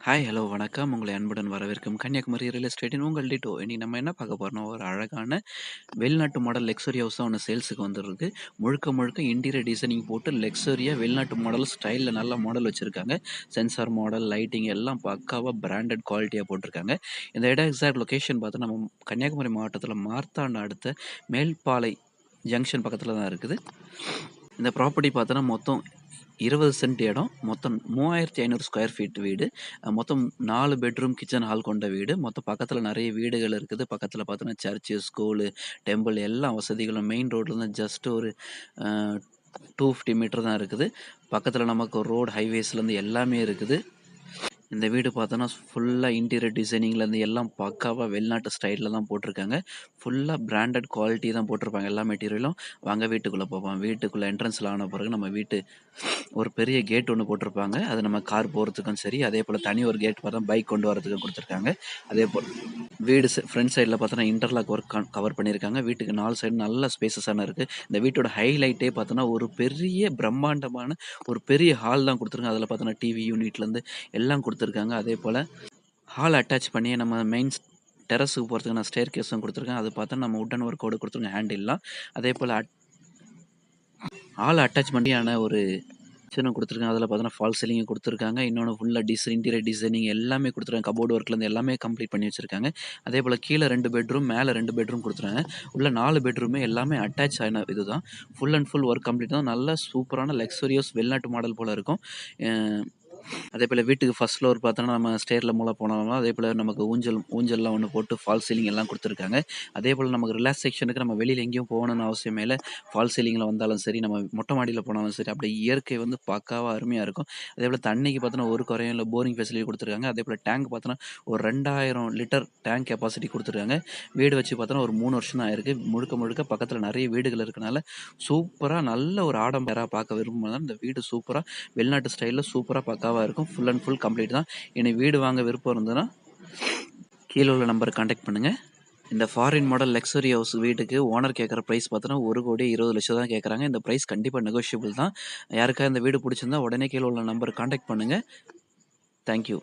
Hi, hello, வணக்கம். உங்களை அன்புடன் வரவேற்கும் கன்னியாகுமரி ரியல் எஸ்டேட்டின் உங்கள் டிட்டோ. இன்னைக்கு நம்ம என்ன பார்க்க போறோம்னா, ஒரு அழகான வெளிநாட்டு மாடல் லக்ஸரி ஹவுஸ் தான் ஒண்ணு சேல்ஸுக்கு வந்திருக்கு. முழுக்க முழுக்க இன்டீரியர் டிசைனிங் போட்டு லக்ஸரியா வெளிநாட்டு மாடல் ஸ்டைல்ல நல்ல மாடல் வச்சிருக்காங்க. சென்சார் மாடல், லைட்டிங் எல்லாம் பக்காவா பிராண்டட் குவாலிட்டியா போட்டிருக்காங்க. இந்த இடம் எக்ஸாக்ட் லொகேஷன் பார்த்தா நம்ம கன்னியாகுமரி மாவட்டத்தில மார்த்தாண்டம் அடுத்த மேல்பாலை ஜங்ஷன் பக்கத்தில தான் இருக்குது. இந்த ப்ராப்பர்ட்டி பார்த்தோன்னா மொத்தம் 20 சென்ட் இடம். மொத்தம் 3500 ஸ்கொயர் ஃபீட் வீடு. மொத்தம் 4 பெட்ரூம், கிச்சன், ஹால் கொண்ட வீடு. மொத்தம் பக்கத்துல நெறைய வீடுகள் இருக்குது. பக்கத்துல பார்த்தோன்னா சர்ச்சு, ஸ்கூலு, டெம்பிள் எல்லா வசதிகளும் மெயின் ரோட்லருந்து ஜஸ்ட் ஒரு அ 250 மீட்டர் தான் இருக்குது. பக்கத்துல நமக்கு ரோட், ஹைவேஸ்லேருந்து எல்லாமே இருக்குது. இந்த வீடு பார்த்தோன்னா, ஃபுல்லா இன்டீரியர் டிசைனிங்லேருந்து எல்லாம் பக்காவா வெளிநாட்டு ஸ்டைல்ல தான் போட்டிருக்காங்க. ஃபுல்லா பிராண்டட் குவாலிட்டி தான் போட்டிருப்பாங்க எல்லா மெட்டீரியலும். வாங்க வீட்டுக்குள்ள போவோம். வீட்டுக்குள்ள என்ட்ரன்ஸ்ல ஆன பிறகு நம்ம வீட்டு ஒரு பெரிய கேட் ஒண்ணு போட்டிருப்பாங்க. அது நம்ம கார் போறதுக்கும் சரி, அதேபோல தனி ஒரு கேட் பார்த்தா பைக் கொண்டு வரதுக்கும் குடுத்துருக்காங்க. அதேபோல வீடு ஃப்ரண்ட் சைடுல பார்த்தோன்னா, இன்டர்லாக் ஒர்க் கவர் பண்ணியிருக்காங்க. வீட்டுக்கு 4 சைடும் நல்ல ஸ்பேஸஸான இருக்கு. இந்த வீட்டோட ஹைலைட்டே பார்த்தோன்னா, ஒரு பெரிய பிரம்மாண்டமான ஒரு பெரிய ஹால் தான் குடுத்துருக்காங்க. அதில பார்த்தோன்னா, டிவி யூனிட்லேருந்து எல்லாம் குடுத்துருக்காங்க. அதேபோல ஹால் அட்டாச் பண்ணி நம்ம டெர்ரஸுக்கு போறதுக்கான ஸ்டேர்கேஸும் குடுத்துருக்காங்க. அது பார்த்தா நம்ம வுட்டன் ஒர்க்கோட குடுத்துருக்காங்க ஹேண்டில்லாம். அதேபோல ஹால் அட்டாச் பண்ணியான ஒரு கிச்சனும் குடுத்துருக்காங்க. அதில பார்த்தோன்னா, ஃபால்ஸ் சீலிங் குடுத்துருக்காங்க. இன்னொன்னு ஃபுல்லா இன்டீரியர் டிசைனிங் எல்லாமே குடுத்துருக்காங்க. கபோர்ட் ஒர்க்லேருந்து எல்லாமே கம்ப்ளீட் பண்ணி வச்சிருக்காங்க. அதேபோல கீழ 2 பெட்ரூம், மேல 2 பெட்ரூம் குடுத்துருக்காங்க. உள்ள 4 பெட்ரூமே எல்லாமே அட்டாச் ஆன இதுதான். Full and full work complete தான். நல்ல சூப்பரான லக்ஸூரியஸ் வெளிநாட்டு மாடல் போல இருக்கும். அ அதேபோல வீட்டுக்கு ஃபர்ஸ்ட் ஃப்ளோர் பார்த்தோன்னா, நம்ம ஸ்டேர்ல மேல போனோம்னா, அதேபோல நமக்கு ஊஞ்சல்லாம் ஒண்ணு போட்டு ஃபால்ஸ் சீலிங் எல்லாம் குடுத்துருக்காங்க. அதேபோல நமக்கு ரிலாக்சேஷனுக்கு நம்ம வெளியில எங்கேயும் போகணும்னு அவசியமே இல்ல. ஃபால்ஸ் சீலிங்ல வந்தாலும் சரி, நம்ம மொட்டை மாடியில போனாலும் சரி, அப்படியே இயற்கை வந்து பக்காவா அருமையா இருக்கும். அதேபோல தண்ணிக்கு பார்த்தோன்னா, ஒரு குறையும் இல்ல. போரிங் ஃபெசிலிட்டி குடுத்துருக்காங்க. அதேபோல டேங்க் பார்த்தோன்னா, ஒரு 2000 லிட்டர் டேங்க் கெப்பாசிட்டி குடுத்துருக்காங்க. வீடு வச்சு பார்த்தோன்னா, ஒரு 3 வருஷம் தான் ஆயிருக்கு. முழுக்க முழுக்க பக்கத்துல நெறைய வீடுகள் இருக்கனால, சூப்பரா நல்ல ஒரு ஆடம்பரா பார்க்க விரும்புனா, இந்த வீடு சூப்பரா வெளிநாட்டு ஸ்டைல்ல சூப்பரா பக்காவா இருக்கும். ஃபுல் அண்ட் ஃபுல் கம்ப்ளீட் தான். இனி வீடு வாங்க விருப்பம் இருந்ததுன்னா, கீழ உள்ள நம்பருக்கு கான்டாக்ட் பண்ணுங்க. இந்த ஃபாரின் மாடல் லக்ஸரி ஹவுஸ் வீட்டுக்கு ஓனர் கேட்குற பிரைஸ் பார்த்தோன்னா, 1,20,00,000 தான் கேட்குறாங்க. இந்த பிரைஸ் கண்டிப்பா நெகோஷியபிள் தான். யாருக்காவது இந்த வீடு புடிச்சிருந்தா உடனே கீழ உள்ள நம்பருக்கு கான்டாக்ட் பண்ணுங்க. Thank you.